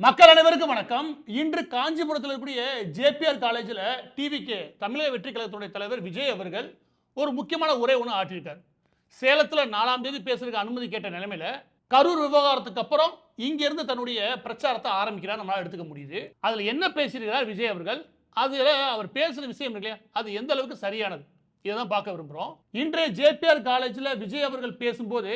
மக்கள் அனைவருக்கும் வணக்கம். இன்று காஞ்சிபுரத்தில் இருக்கக்கூடிய ஜேபிஆர் காலேஜில் டிவிகே தமிழக வெற்றி கழகத்துடைய தலைவர் விஜய் அவர்கள் ஒரு முக்கியமான உரை ஒன்று ஆற்றியிருக்கார். சேலத்தில் 4ஆம் தேதி பேசுறதுக்கு அனுமதி கேட்ட நிலைமையில கரூர் விவகாரத்துக்கு அப்புறம் இங்கிருந்து தன்னுடைய பிரச்சாரத்தை ஆரம்பிக்கிறார். நம்மளால எடுத்துக்க முடியுது. அதில் என்ன பேசியிருக்கிறார் விஜய் அவர்கள், அதில் அவர் பேசுகிற விஷயம் இல்லையா, அது எந்த அளவுக்கு சரியானது, இதை தான் பார்க்க விரும்புகிறோம். இன்றைய ஜேபிஆர் காலேஜில் விஜய் அவர்கள் பேசும்போது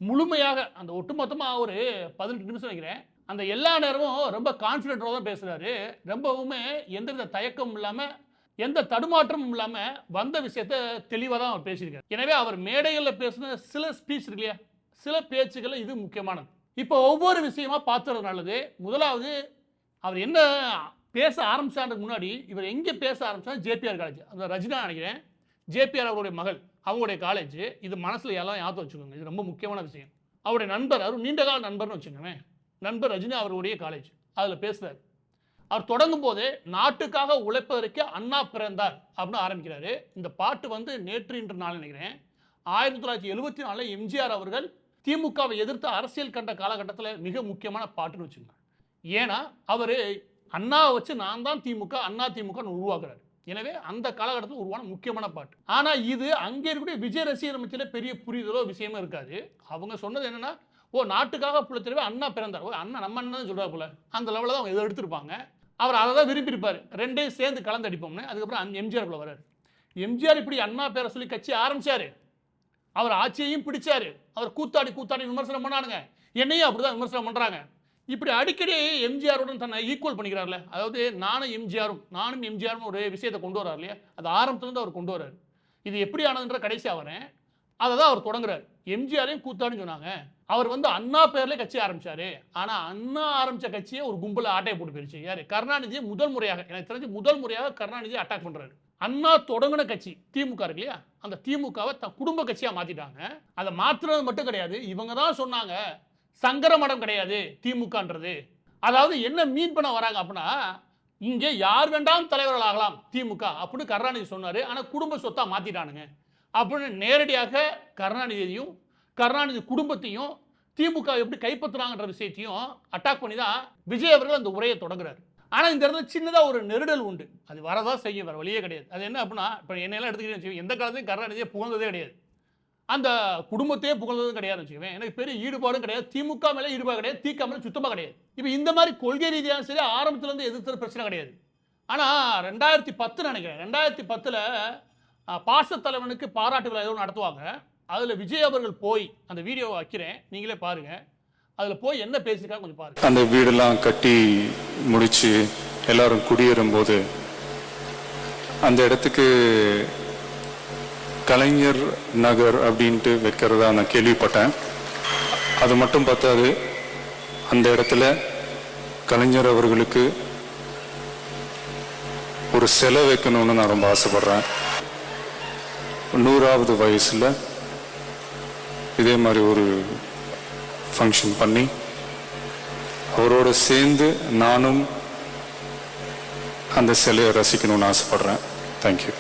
முழுமையாக அந்த ஒட்டுமொத்தமாக ஒரு 18 நிமிஷம் நினைக்கிறேன், அந்த எல்லா நேரமும் ரொம்ப கான்ஃபிடென்ட்டோட தான் பேசுகிறாரு. ரொம்பவுமே எந்தவித தயக்கமும் இல்லாமல் எந்த தடுமாற்றமும் இல்லாமல் வந்த விஷயத்தை தெளிவாக தான் அவர் பேசியிருக்காரு. எனவே அவர் மேடைகளில் பேசின சில ஸ்பீச் இருக்கு இல்லையா, சில பேச்சுகள் இது முக்கியமானது. இப்போ ஒவ்வொரு விஷயமா பார்த்துறது நல்லது. முதலாவது அவர் என்ன பேச ஆரம்பிச்சாருக்கு முன்னாடி இவர் எங்கே பேச ஆரம்பிச்சாரு, ஜேபிஆர் காலேஜ், அந்த ரஜினா நினைக்கிறேன், ஜேபிஆர் அவருடைய மகள், அவங்களுடைய காலேஜ், இது மனசில் எல்லாம் ஞாபகம் வச்சுக்கோங்க. இது ரொம்ப முக்கியமான விஷயம். அவருடைய நண்பர், அவர் நீண்டகால நண்பர்னு வச்சுக்கோங்க, நண்பர் ரஜினி அவருடைய காலேஜ், அதில் பேசுகிறார். அவர் தொடங்கும் போது நாட்டுக்காக உழைப்பதற்கு அண்ணா பிறந்தார் அப்படின்னு ஆரம்பிக்கிறாரு. இந்த பாட்டு வந்து நேற்று இன்று நாள் நினைக்கிறேன் 1974 எம்ஜிஆர் அவர்கள் திமுகவை எதிர்த்து அரசியல் கண்ட காலகட்டத்தில் மிக முக்கியமான பாட்டுன்னு வச்சுக்கோங்க. ஏன்னா அவர் அண்ணாவை வச்சு நான் தான் திமுக, அண்ணா திமுகன்னு உருவாக்குறாரு. எனவே அந்த காலகட்டத்தில் உருவான முக்கியமான பாட்டு. ஆனால் இது அங்கே இருக்கக்கூடிய விஜய் ரசிகர் மத்தியில் பெரிய புரிதலோ விஷயமா இருக்காது. அவங்க சொன்னது என்னன்னா, ஓ நாட்டுக்காக புலத்திரவே அண்ணா பிறந்தார், ஓ அண்ணா நம்ம அண்ணன் சொல்கிறார் போல, அந்த லெவலில் தான் அவங்க எதை எடுத்திருப்பாங்க. அவர் அதை தான் விரும்பியிருப்பார், ரெண்டையும் சேர்ந்து கலந்தடிப்போம்னு. அதுக்கப்புறம் எம்ஜிஆர் போல வர்றாரு. எம்ஜிஆர் இப்படி அண்ணா பேரை சொல்லி கட்சி ஆரம்பிச்சாரு, அவர் ஆட்சியையும் பிடிச்சாரு, அவர் கூத்தாடி விமர்சனம் பண்ணானுங்க, என்னையும் அப்படிதான் விமர்சனம் பண்ணுறாங்க. இப்படி அடிக்கடி எம்ஜிஆருடன் தன்னை ஈக்குவல் பண்ணிக்கிறார்ல, அதாவது நானும் எம்ஜிஆரும் ஒரு விஷயத்தை கொண்டு வர்றாரு இல்லையா, அது ஆரம்பத்துலேருந்து அவர் கொண்டு வர்றாரு. இது எப்படி ஆனதுன்ற கடைசியாக வரேன், அதை தான் அவர் தொடங்குறாரு. எம்ஜிஆரையும் கூத்தாடின்னு சொன்னாங்க, அவர் வந்து அண்ணா பேர்ல கட்சி ஆரம்பிச்சாரு. ஆனா அண்ணா ஆரம்பிச்ச கட்சியை ஒரு கும்பல ஆட்டையை போட்டு போயிருச்சு. யாரு? கருணாநிதியை முதல் முறையாக, எனக்கு தெரிஞ்சு முதல் முறையாக கருணாநிதியை அட்டாக் பண்றாரு. அண்ணா தொடங்கின கட்சி திமுக இருக்கு இல்லையா, அந்த திமுகவை தன் குடும்ப கட்சியா மாத்திட்டாங்க. அதை மாத்துறது மட்டும் கிடையாது, இவங்க தான் சொன்னாங்க சங்கர மடம் கிடையாது திமுகன்றது. அதாவது என்ன மீன் பண்ண வராங்க அப்படின்னா, இங்கே யார் வேண்டாம் தலைவர்கள் ஆகலாம் திமுக அப்படின்னு கருணாநிதி சொன்னாரு. ஆனா குடும்ப சொத்தா மாத்திட்டானுங்க அப்படின்னு நேரடியாக கருணாநிதியையும் கருணாநிதி குடும்பத்தையும் திமுக எப்படி கைப்பற்றுறாங்கன்ற விஷயத்தையும் அட்டாக் பண்ணி தான் விஜய் அவர்கள் அந்த உரையை தொடங்குறாரு. ஆனால் இந்த இடத்துல சின்னதாக ஒரு நெருடல் உண்டு, அது வரதான் செய்யும், வேறு வழியே கிடையாது. அது என்ன அப்படின்னா, இப்போ என்னெல்லாம் எடுத்துக்கிட்டேன்னு எந்த காலத்தையும் கருணாநிதியை புகழ்ந்ததே கிடையாது, அந்த குடும்பத்தையே புகழ்ந்ததும் கிடையாதுன்னு வச்சுக்கவேன். எனக்கு பெரிய ஈடுபாடும் கிடையாது, திமுக மேலே ஈடுபாடு கிடையாது, திக மேலே சுத்தமாக கிடையாது. இப்போ இந்த மாதிரி கொள்கை ரீதியாக சரி ஆரம்பத்துலேருந்து எதிர்த்து பிரச்சனை கிடையாது. ஆனால் 2010 நினைக்கிறேன், 2010 பாசத்தலைவனுக்கு பாராட்டு விழா எதுவும் நடத்துவாங்க. அதில் விஜய் அவர்கள் போய் அந்த வீடியோவை வைக்கிறேன், நீங்களே பாருங்க, அதில் போய் என்ன பேசியிருக்காங்க கொஞ்சம் பாருங்க. அந்த வீடெல்லாம் கட்டி முடிச்சு எல்லாரும் குடியேறும் போது அந்த இடத்துக்கு கலைஞர் நகர் அப்படின்ட்டு வைக்கிறதா நான் கேள்விப்பட்டேன். அது மட்டும் பார்த்தாது, அந்த இடத்துல கலைஞர் அவர்களுக்கு ஒரு சிலை வைக்கணும்னு நான் ரொம்ப ஆசைப்படுறேன். 100வது வயசுல இதே மாதிரி ஒரு ஃபங்க்ஷன் பண்ணி அவரோட சேர்ந்து நானும் அந்த சிலையை ரசிக்கணும்னு ஆசைப்படுறேன். தேங்க்யூ.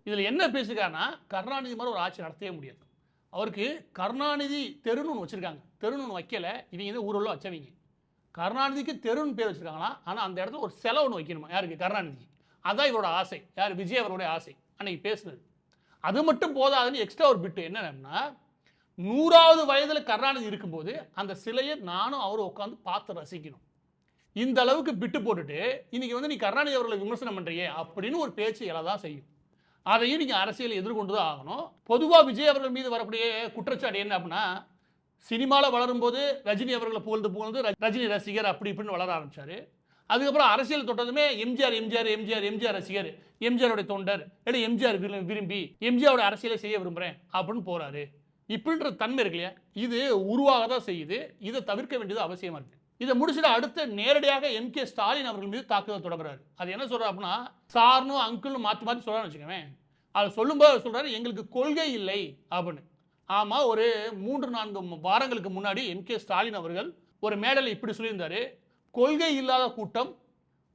இதில் என்ன பேசுகிறாங்கன்னா, கருணாநிதி மாதிரி ஒரு ஆட்சி நடத்தவே முடியாது. அவருக்கு கருணாநிதி தெருன்னு ஒன்று வச்சுருக்காங்க, தெருன்னு ஒன்று வைக்கல, இவங்க தான் ஊரில் வச்சவங்க. கருணாநிதிக்கு தெருன்னு பேர் வச்சுருக்காங்களா, ஆனால் அந்த இடத்துல ஒரு சிலை ஒன்று வைக்கணுமா, யாருக்கு? கருணாநிதி. அதுதான் இவரோட ஆசை. யார்? விஜய் அவருடைய ஆசை அன்னைக்கு பேசுனது. அது மட்டும் போதாதுன்னு எக்ஸ்ட்ரா ஒரு பிட்டு என்னன்னா, 100வது வயதில் கருணாநிதி இருக்கும்போது அந்த சிலையை நானும் அவரும் உட்காந்து பார்த்து ரசிக்கணும். இந்த அளவுக்கு பிட்டு போட்டுட்டு இன்னைக்கு வந்து நீ கருணாநிதி அவர்களை விமர்சனம் பண்ணுறியே அப்படின்னு ஒரு பேச்சு எழதான் செய்யும். அதையும் நீங்கள் அரசியல் எதிர்கொண்டு தான் ஆகணும். பொதுவாக விஜய் அவர்கள் மீது வரக்கூடிய குற்றச்சாட்டு என்ன அப்படின்னா, சினிமாவில் வளரும்போது ரஜினி அவர்களை புகழ்ந்து ரஜினி ரசிகர் அப்படி இப்படின்னு வளர ஆரம்பிச்சாரு. அதுக்கப்புறம் அரசியல் தொட்டதுமே எம்ஜிஆர் ரசிகர், எம்ஜிஆருடைய தொண்டர், இல்லை எம்ஜிஆர் விரும்பி எம்ஜிஆரோட அரசியலை செய்ய விரும்புகிறேன் அப்படின்னு போகிறாரு. இப்படின்ற தன்மை இருக்கு இல்லையா, இது உருவாக தான் செய்யுது. இதை தவிர்க்க வேண்டியது அவசியமாக இருக்குது. இதை முடிச்சுட்டு அடுத்து நேரடியாக எம்.கே. ஸ்டாலின் அவர்கள் மீது தாக்குதல் தொடங்குறாரு. அது என்ன சொல்கிறார் அப்படின்னா, சார்னும் அங்கிள்னு மாற்றி சொல்கிறான்னு வச்சுக்கோவேன். அது சொல்லும்போது சொல்கிறாரு, எங்களுக்கு கொள்கை இல்லை அப்படின்னு. ஆமாம், ஒரு 3-4 வாரங்களுக்கு முன்னாடி எம்.கே. ஸ்டாலின் அவர்கள் ஒரு மேடையில் இப்படி சொல்லியிருந்தாரு, கொள்கை இல்லாத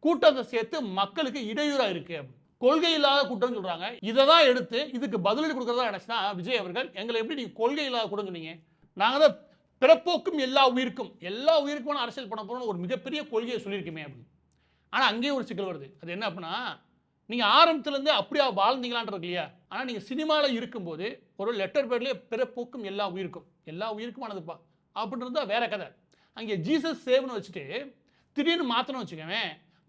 கூட்டத்தை சேர்த்து மக்களுக்கு இடையூறாக இருக்கு அப்படின்னு. கொள்கை இல்லாத கூட்டம் சொல்றாங்க. இதை தான் எடுத்து இதுக்கு பதிலடி கொடுக்கறதா நினைச்சுனா விஜய் அவர்கள், எங்களை எப்படி நீங்க கொள்கை இல்லாத கூட்டம் சொன்னீங்க, நாங்கள் தான் பிறப்போக்கும் எல்லா உயிருக்குமான அரசியல் பண்ண போறோம்னு ஒரு மிகப்பெரிய கொள்கையை சொல்லியிருக்குமே அப்படின்னு. ஆனால் அங்கேயும் ஒரு சிக்கல் வருது. அது என்ன அப்படின்னா, நீங்கள் ஆரம்பத்துலேருந்து அப்படியா வாழ்ந்தீங்களான்றது இல்லையா? ஆனால் நீங்கள் சினிமாவில் இருக்கும்போது ஒரு லெட்டர் பேர்லேயே பிறப்போக்கும் எல்லா உயிருக்குமானதுப்பா அப்படின்னு இருந்தால் வேற கதை. அங்கே ஜீசஸ் சேவ்னு வச்சுட்டு திடீர்னு மாற்றணும் வச்சுக்கோங்க,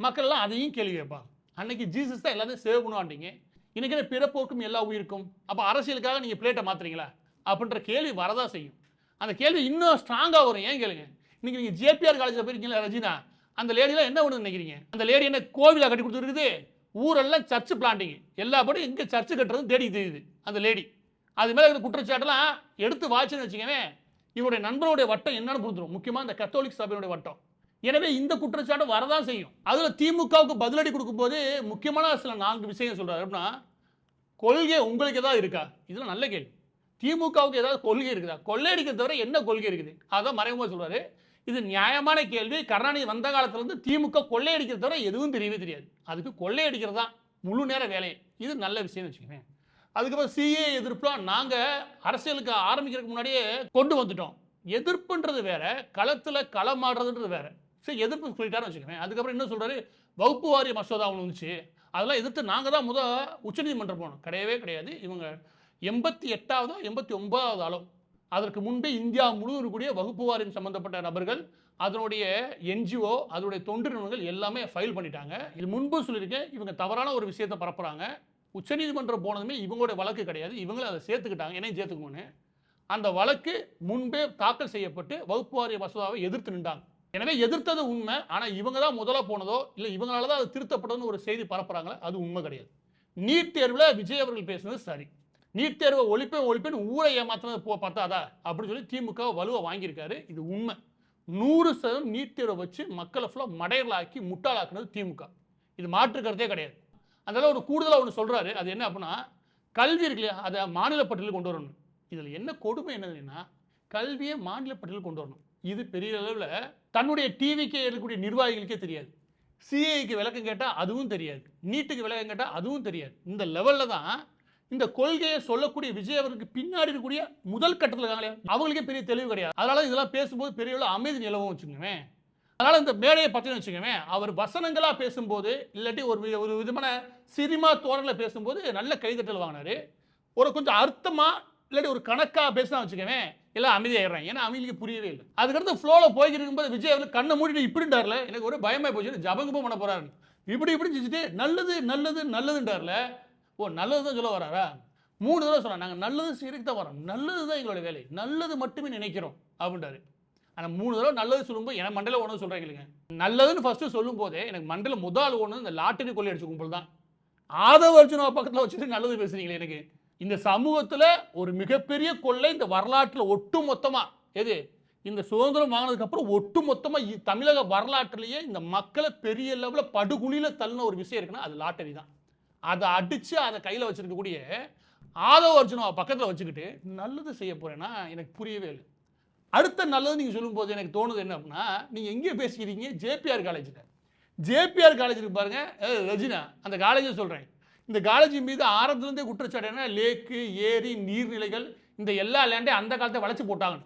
மக்கள்லாம் அதையும் கேள்வி கேட்பாங்க. அன்னைக்கு ஜீசஸ் தான் எல்லாத்தையும் சேவ் பண்ணுவாண்டிங்க, இன்னைக்கு பிறப்போக்கும் எல்லா உயிருக்கும், அப்போ அரசியலுக்காக நீங்கள் பிளேட்டை மாற்றுறீங்களா அப்படின்ற கேள்வி வரதான் செய்யும். அந்த கேள்வி இன்னும் ஸ்ட்ராங்காக வரும். ஏன் கேளுங்க, இன்னைக்கு நீங்கள் ஜேபிஆர் காலேஜில் போயிருக்கீங்களா ரஜினா, அந்த லேடியெலாம் என்ன ஒன்று நினைக்கிறீங்க? அந்த லேடி என்ன கோவிலாக கட்டி கொடுத்துருக்குது? ஊரெல்லாம் சர்ச்சு பிளான்டிங், எல்லா படம் எங்கே சர்ச்சு கட்டுறது தேடி தெரியுது அந்த லேடி. அது மேலே இருக்கிற குற்றச்சாட்டெல்லாம் எடுத்து வாய்ச்சுன்னு வச்சுக்கவே இவருடைய நண்பருடைய வட்டம் என்னன்னு புரிஞ்சிடும், முக்கியமாக இந்த கத்தோலிக் சபையினுடைய வட்டம். எனவே இந்த குற்றச்சாட்டு வரதான் செய்யும். அதில் திமுகவுக்கு பதிலடி கொடுக்கும்போது முக்கியமான சில 4 விஷயம் சொல்கிறார். அப்படின்னா, கொள்கை உங்களுக்கு ஏதாவது இருக்கா? இதெல்லாம் நல்ல கேள்வி. திமுகவுக்கு ஏதாவது கொள்கை இருக்குதா? கொள்ளையடிக்கிறத தவிர என்ன கொள்கை இருக்குது? அதான் மறைமுகமாக சொல்றாரு. இது நியாயமான கேள்வி. கருணாநிதி வந்த காலத்திலிருந்து திமுக கொள்ளையடிக்கிறத தவிர எதுவும் தெரியவே தெரியாது. அதுக்கு கொள்ளையடிக்கிறது தான் முழு நேர வேலை. இது நல்ல விஷயம்னு வச்சுக்கோங்க. அதுக்கப்புறம் சிஏ எதிர்ப்புலாம் நாங்கள் அரசியலுக்கு ஆரம்பிக்கிறதுக்கு முன்னாடியே கொண்டு வந்துட்டோம். எதிர்ப்புன்றது வேற, களத்தில் களமாடுறதுன்றது வேற. சரி, எதிர்ப்பு சொல்லிட்டாருன்னு வச்சுக்கோங்க. அதுக்கப்புறம் என்ன சொல்றாரு, வகுப்பு வாரிய மசோதா ஒன்று வந்துச்சு, அதெல்லாம் எதிர்த்து நாங்கள் தான் உச்சநீதிமன்றம் போனோம். கிடையாது. இவங்க 88வது 89வது அளவு, அதற்கு முன்பே இந்தியா முழுவதும் இருக்கக்கூடிய வகுப்பு வாரியம் சம்பந்தப்பட்ட நபர்கள், அதனுடைய என்ஜிஓ, அதனுடைய தொண்டு நிறுவனங்கள் எல்லாமே ஃபைல் பண்ணிட்டாங்க. இது முன்பு சொல்லியிருக்கேன், இவங்க தவறான ஒரு விஷயத்தை பரப்புறாங்க. உச்சநீதிமன்றம் போனதுமே இவங்களுடைய வழக்கு கிடையாது, இவங்களும் அதை சேர்த்துக்கிட்டாங்க, என்னையும் சேர்த்துக்கணும்னு. அந்த வழக்கு முன்பே தாக்கல் செய்யப்பட்டு வகுப்பு வாரிய மசோதாவை எதிர்த்து நின்றாங்க. எனவே எதிர்த்தது உண்மை. ஆனால் இவங்க தான் முதல்ல போனதோ இல்லை இவங்களால தான் அது திருத்தப்பட்டதுன்னு ஒரு செய்தி பரப்புறாங்களே, அது உண்மை கிடையாது. நீட் தேர்வில் விஜய் அவர்கள் பேசுனது சரி. நீட் தேர்வை ஒழிப்பேன் ஊரை ஏமாத்தினது பார்த்தாதா அப்படின்னு சொல்லி திமுக வலுவை வாங்கியிருக்காரு. இது உண்மை. 100% நீட் தேர்வை வச்சு மக்களை ஃபுல்லாக மடையர்களாக்கி முட்டாளாக்குனது திமுக. இது மாற்றுக்கிறதே கிடையாது. அதனால ஒரு கூடுதலாக ஒன்று சொல்கிறாரு. அது என்ன அப்படின்னா, கல்வி இருக்கு இல்லையா, அதை மாநில பட்டியலில் கொண்டு வரணும். இதில் என்ன கொடுமை என்னதுன்னா, கல்வியை மாநில பட்டியலில் கொண்டு வரணும். இது பெரிய அளவில் தன்னுடைய டிவிக்கு இருக்கக்கூடிய நிர்வாகிகளுக்கே தெரியாது. சிஏக்கு விளக்கம் கேட்டால் அதுவும் தெரியாது, நீட்டுக்கு விளக்கம் கேட்டால் அதுவும் தெரியாது. இந்த லெவலில் தான் இந்த கொள்கையை சொல்லக்கூடிய விஜய் அவருக்கு பின்னாடி இருக்கக்கூடிய முதல் கட்டத்தில் இருக்காங்களே, அவங்களுக்கே பெரிய தெளிவு கிடையாது. அதனால இதெல்லாம் பேசும்போது பெரிய அளவு அமைதி நிலவும் வச்சுக்கோங்க. அதனால இந்த மேடையை பற்றினு வச்சுக்கோங்க, அவர் வசனங்களா பேசும்போது இல்லாட்டி ஒரு விதமான சினிமா தோரணில் பேசும்போது நல்ல கைதட்டல் வாங்கினாரு. ஒரு கொஞ்சம் அர்த்தமா இல்லாட்டி ஒரு கணக்கா பேசினா வச்சுக்கோங்க, எல்லாம் அமைதியாயிடுறாங்க. ஏன்னா அவங்களுக்கு புரியவே இல்லை. அதுக்கடுத்து ஃப்ளோவில் போய்கிட்டு இருக்கும்போது விஜய் அவர் கண்ணை மூடிட்டு இப்படின்றார்ல, எனக்கு ஒரு பயமாய் போச்சு, ஜபங்கப்போ பண்ண போறாரு, இப்படி செஞ்சுட்டு நல்லதுன்றார்ல. ஓ, நல்லது தான் சொல்ல வராரா? 3 தடவை சொன்னார், நாங்கள் நல்லது செய்யறதுக்கு தான் வரோம், நல்லது தான் எங்களோட வேலை, நல்லது மட்டுமே நினைக்கிறோம் அப்படின்றாரு. ஆனால் 3 தடவை நல்லது சொல்லும்போது எனக்கு மண்டல ஒன்று சொல்கிறேன் இல்லைங்க. நல்லதுன்னு ஃபஸ்ட்டு சொல்லும் போதே எனக்கு மண்டல முதல் ஒன்று இந்த லாட்டரி கொள்ளை அடிச்சு கும்பல் தான். ஆதவ அர்ஜுனா பக்கத்தில் வச்சுட்டு நல்லது பேசுறீங்களே. எனக்கு இந்த சமூகத்தில் ஒரு மிகப்பெரிய கொள்ளை இந்த வரலாற்றில் ஒட்டு மொத்தமாக எது, இந்த சுதந்திரம் வாங்கினதுக்கப்புறம் ஒட்டு மொத்தமாக தமிழக வரலாற்றிலேயே இந்த மக்களை பெரிய லெவலில் படுகுழியில் தள்ளின ஒரு விஷயம் இருக்குன்னா அது லாட்டரி தான். அதை அடித்து அதை கையில் வச்சுருக்கக்கூடிய ஆதவ அர்ஜுனாவை பக்கத்தில் வச்சுக்கிட்டு நல்லது செய்ய போகிறேன்னா எனக்கு புரியவே இல்லை. அடுத்த நல்லது நீங்கள் சொல்லும்போது எனக்கு தோணுது என்ன அப்படின்னா, நீங்கள் எங்கே பேசிக்கிறீங்க, ஜேபிஆர் காலேஜில். ஜேபிஆர் காலேஜுக்கு பாருங்கள் ரஜினா, அந்த காலேஜை சொல்கிறேன். இந்த காலேஜின் மீது ஆரம்பத்துலேருந்தே குற்றச்சாட்டு என்ன, லேக்கு, ஏரி, நீர்நிலைகள், இந்த எல்லா லேண்டையும் அந்த காலத்தை வளைச்சு போட்டாங்க.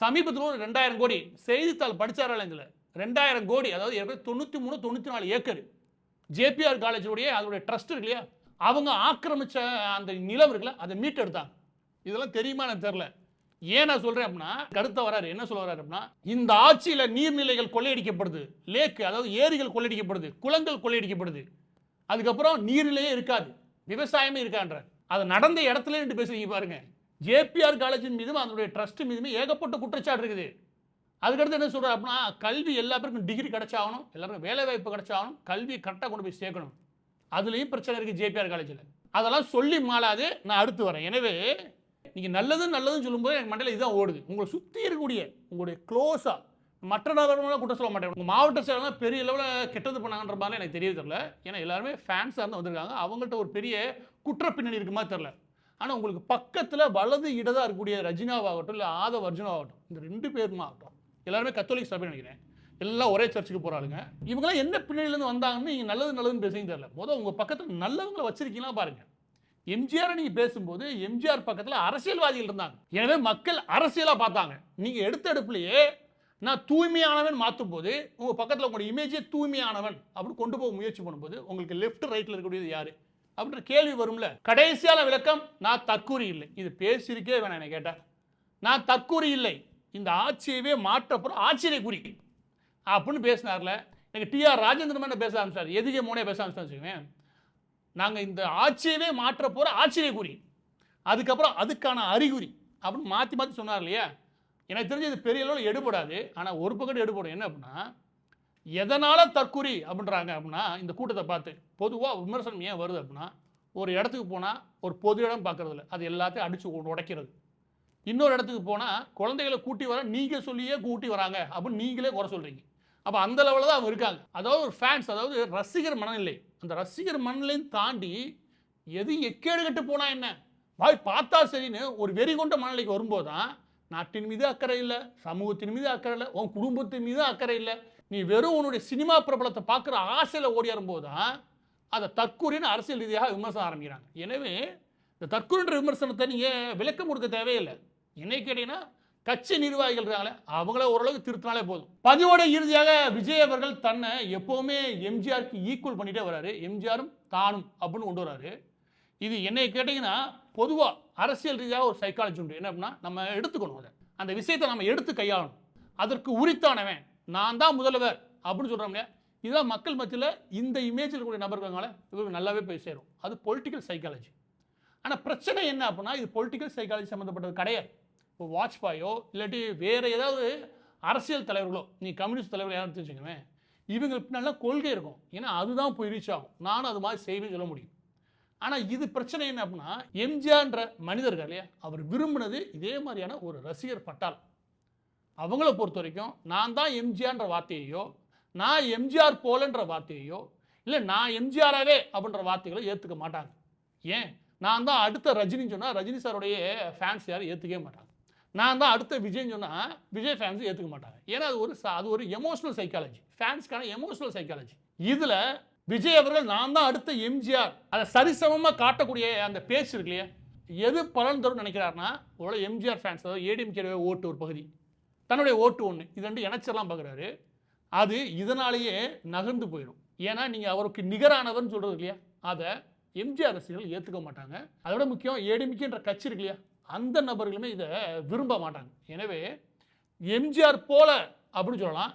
சமீபத்தில் ஒரு 2000 கோடி செய்தித்தாள் படித்தாரால, இதில் 2000 கோடி, அதாவது 93-94 ஏக்கர் ஜேபிஆர் காலேஜுடைய அதோடைய ட்ரஸ்ட் இருக்கு இல்லையா, அவங்க ஆக்கிரமிச்ச அந்த நிலம் இருக்குல்ல, அதை மீட்டெடுத்தாங்க. இதெல்லாம் தெரியுமா எனக்கு தெரியல. ஏன் நான் சொல்றேன் அப்படின்னா, கருத்தை வராரு, என்ன சொல்ல வராரு அப்படின்னா, இந்த ஆட்சியில் நீர்நிலைகள் கொள்ளையடிக்கப்படுது, லேக்கு அதாவது ஏரிகள் கொள்ளையடிக்கப்படுது, குளங்கள் கொள்ளையடிக்கப்படுது, அதுக்கப்புறம் நீர்நிலையே இருக்காது, விவசாயமே இருக்கான்ற. அது நடந்த இடத்துல இருந்து பேசுறீங்க பாருங்க. ஜேபிஆர் காலேஜின் மீதும் அதனுடைய ட்ரஸ்ட் மீதுமே ஏகப்பட்ட குற்றச்சாட்டு இருக்குது. அதுக்கடுத்து என்ன சொல்கிறார் அப்படின்னா, கல்வி எல்லா பேருக்கும் டிகிரி கிடைச்சாகணும், எல்லாருக்கும் வேலை வாய்ப்பு கிடைச்சாகணும், கல்வியை கரெக்டாக கொண்டு போய் சேர்க்கணும். அதுலேயும் பிரச்சனை இருக்குது ஜேபிஆர் காலேஜில். அதெல்லாம் சொல்லி மாளாது நான் அடுத்து வரேன். எனவே நீங்கள் நல்லதுன்னு சொல்லும்போது எனக்கு மண்டல இதுதான் ஓடுது. உங்களை சுற்றி இருக்கக்கூடிய உங்களுடைய க்ளோஸாக மற்ற நபர்களாக குற்றம் சொல்ல மாட்டேன். உங்கள் மாவட்ட செயலாம் பெரிய லெவலில் கெட்டது பண்ணாங்கன்ற மாதிரி எனக்கு தெரியவே தெரில. ஏன்னா எல்லாருமே ஃபேன்ஸாக இருந்து வந்திருக்காங்க, அவங்கள்ட்ட ஒரு பெரிய குற்ற பின்னணி இருக்குமா தெரில. ஆனால் உங்களுக்கு பக்கத்தில் வலது இடதாக இருக்கக்கூடிய ரஜினாவாகட்டும் இல்லை ஆதவ அர்ஜுனாவாகட்டும், இந்த 2 பேருமா ஆகட்டும், எல்லாருமே கத்தோலிக் சபை நினைக்கிறேன், எல்லாம் ஒரே சர்ச்சுக்கு போகிறாளுங்க. இவங்களாம் என்ன பின்னணியிலேருந்து வந்தாங்கன்னு நீங்கள் நல்லதுன்னு பேசுறீங்க தெரியல. முதல் உங்கள் பக்கத்தில் நல்லவங்களை வச்சிருக்கீங்களா பாருங்கள். எம்ஜிஆர் நீங்க பேசும்போது எம்ஜிஆர் பக்கத்துல அரசியல்வாதிகள் இருந்தாங்க. எனவே மக்கள் அரசியலா பார்த்தாங்க. நீங்க எடுத்த எடுப்புலயே நான் தூய்மையானவன் மாற்றும் போது உங்க பக்கத்துல உங்களுடைய இமேஜே தூய்மையானவன் அப்படின்னு கொண்டு போக முயற்சி பண்ணும்போது உங்களுக்கு லெஃப்ட் ரைட்ல இருக்கக்கூடியது யாரு அப்படின்ற கேள்வி வரும்ல. கடைசியான விளக்கம், நான் தற்கூரி இல்லை. இது பேசியிருக்கே வேணாம் என்ன கேட்டா. நான் தற்கூரி இல்லை, இந்த ஆட்சியவே மாற்றப்போற ஆச்சரியக்குறி அப்படின்னு பேசினார்ல. எனக்கு டிஆர் ராஜேந்திரன் என்ன பேச ஆரம்பிச்சார், எதுக்கே மோனே பேச ஆரம்பிச்சுவேன். நாங்கள் இந்த ஆட்சியவே மாற்ற போகிற ஆச்சரியக்குறி, அதுக்கப்புறம் அதுக்கான அறிகுறி அப்படின்னு மாற்றி மாற்றி சொன்னார் இல்லையா. எனக்கு தெரிஞ்சு இது பெரிய அளவில் எடுபடாது. ஆனால் ஒரு பக்கம் எடுபடும். என்ன அப்படின்னா, எதனால் தற்கூரி அப்படின்றாங்க அப்படின்னா, இந்த கூட்டத்தை பார்த்து பொதுவாக விமர்சனம் ஏன் வருது அப்படின்னா, ஒரு இடத்துக்கு போனால் ஒரு பொது இடம் பார்க்குறதில்ல, அது எல்லாத்தையும் அடித்து உடைக்கிறது. இன்னொரு இடத்துக்கு போனால் குழந்தைகளை கூட்டி வர நீங்கள் சொல்லியே கூட்டி வராங்க அப்படின்னு நீங்களே குறை சொல்கிறீங்க. அப்போ அந்த லெவலில் தான் அவங்க இருக்காங்க. அதாவது ஒரு ஃபேன்ஸ், அதாவது ரசிகர் மனநிலை. அந்த ரசிகர் மனநிலையும் தாண்டி எது எக்கேடு கட்டு போனால் என்ன, வாய் பார்த்தா சரின்னு ஒரு வெறி கொண்ட மனநிலைக்கு வரும்போது தான் நாட்டின் மீது அக்கறை இல்லை, சமூகத்தின் மீது அக்கறை இல்லை, உன் குடும்பத்தின் மீது அக்கறை இல்லை. நீ வெறும் உன்னுடைய சினிமா பிரபலத்தை பார்க்குற ஆசையில் ஓடியாரும்போது தான் அதை தற்கூரின்னு அரசியல் ரீதியாக விமர்சனம் ஆரம்பிக்கிறாங்க. எனவே இந்த தற்கூரின்ற விமர்சனத்தை நீங்கள் விளக்கம் கொடுக்க தேவையில்லை. என்னை கேட்டீங்கன்னா, கட்சி நிர்வாகிகள் இருக்காங்களே அவங்கள ஓரளவுக்கு திருத்தினாலே போதும். பதிவோட இறுதியாக விஜய் அவர்கள் தன்னை எப்போவுமே எம்ஜிஆருக்கு ஈக்குவல் பண்ணிட்டே வராரு. எம்ஜிஆரும் தானும் அப்படின்னு கொண்டு வராரு. இது என்னை கேட்டிங்கன்னா பொதுவாக அரசியல் ரீதியாக ஒரு சைக்காலஜி உண்டு. என்ன அப்படின்னா, நம்ம எடுத்துக்கணும் அதை, அந்த விஷயத்தை நம்ம எடுத்து கையாளணும். அதற்கு உரித்தானவன் நான் தான் முதல்வர் அப்படின்னு சொல்கிறோம் இல்லையா. இதெல்லாம் மக்கள் மத்தியில் இந்த இமேஜில் இருக்கக்கூடிய நபர்களால இவருக்கு நல்லாவே போய் சேரும். அது பொலிட்டிக்கல் சைக்காலஜி. ஆனால் பிரச்சனை என்ன அப்படின்னா, இது பொலிட்டிக்கல் சைக்காலஜி சம்மந்தப்பட்டது கிடையாது. இப்போ வாஜ்பாயோ இல்லாட்டி வேறு ஏதாவது அரசியல் தலைவர்களோ, நீ கம்யூனிஸ்ட் தலைவர் யாரும் தெரிஞ்சுக்கவேன், இவங்களுக்கு நல்ல கொள்கை இருக்கும். ஏன்னா அதுதான் போய் ரீச் ஆகும். நானும் அது மாதிரி செய்வேன்னு சொல்ல முடியும். ஆனால் இது பிரச்சனை என்ன அப்படின்னா, எம்ஜிஆர்ன்ற மனிதர்கள் இல்லையா, அவர் விரும்பினது இதே மாதிரியான ஒரு ரசிகர் பட்டாளம். அவங்கள பொறுத்த வரைக்கும் நான் தான் எம்ஜிஆர்ன்ற வார்த்தையையோ, நான் எம்ஜிஆர் போலன்ற வார்த்தையையோ, இல்லை நான் எம்ஜிஆராகவே அப்படின்ற வார்த்தைகளை ஏற்றுக்க மாட்டாங்க. ஏன், நான் தான் அடுத்த ரஜினின்னு சொன்னால் ரஜினி சாருடைய ஃபேன்ஸ் யாரும் ஏற்றுக்கவே மாட்டாங்க. நான் தான் அடுத்த விஜய்ன்னு சொன்னால் விஜய் ஃபேன்ஸ் ஏற்றுக்க மாட்டாங்க. ஏன்னா அது ஒரு எமோஷனல் சைக்காலஜி, ஃபேன்ஸ்க்கான எமோஷனல் சைக்காலஜி. இதில் விஜய் அவர்கள் நான் தான் அடுத்த எம்ஜிஆர் அதை சரிசமமாக காட்டக்கூடிய அந்த பேச்சு இருக்கு இல்லையா, எது பலன் தரும் நினைக்கிறாருன்னா, ஒரு எம்ஜிஆர் ஃபேன்ஸ், அதாவது ஏடிஎம்கே ஓட்டு ஒரு பகுதி, தன்னுடைய ஓட்டு ஒன்று, இது ரெண்டு இணைச்செல்லாம் பார்க்குறாரு. அது இதனாலேயே நகர்ந்து போயிடும். ஏன்னா நீங்கள் அவருக்கு நிகரானவர்னு சொல்கிறது இல்லையா, அதை எம்ஜிஆர் ரசிகர்கள் ஏற்றுக்க மாட்டாங்க. அதோட முக்கியம் ஏடிஎம்கேன்ற கட்சி இருக்கு இல்லையா, அந்த நபர்களுமே இதை விரும்ப மாட்டாங்க. எனவே எம்ஜிஆர் போல அப்படின்னு சொல்லலாம்,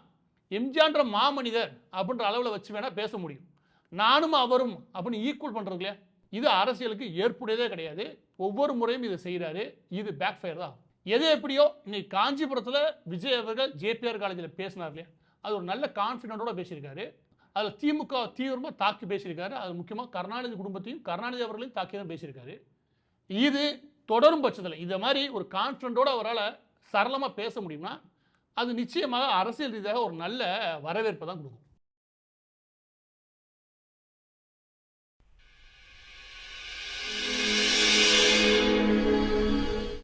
எம்ஜிஆர்ன்ற மாமனிதர் அப்படின்ற அளவில் வச்சு வேணால் பேச முடியும். நானும் அவரும் அப்படின்னு ஈக்குவல் பண்ணுறது இல்லையா, இது அரசியலுக்கு ஏற்புடையதே கிடையாது. ஒவ்வொரு முறையும் இதை செய்கிறாரு. இது பேக் ஃபயர் தான். எது எப்படியோ இன்னைக்கு காஞ்சிபுரத்தில் விஜய் அவர்கள் ஜேபிஆர் காலேஜில் பேசினார் இல்லையா, அது ஒரு நல்ல கான்ஃபிடென்ட்டோட பேசியிருக்காரு. அதில் திமுக தீவிரமாக தாக்கி பேசியிருக்காரு. அது முக்கியமாக கருணாநிதி குடும்பத்தையும் கருணாநிதி அவர்களையும் தாக்கி தான் பேசியிருக்காரு. இது தொடரும் பட்சத்தில் இந்த மாதிரி ஒரு கான்ஃபிடென்ட்டோட அவரால் சரளமாக பேச முடியும்னா அது நிச்சயமாக அரசியல் ரீதியாக ஒரு நல்ல வரவேற்பை தான் கொடுக்கும்.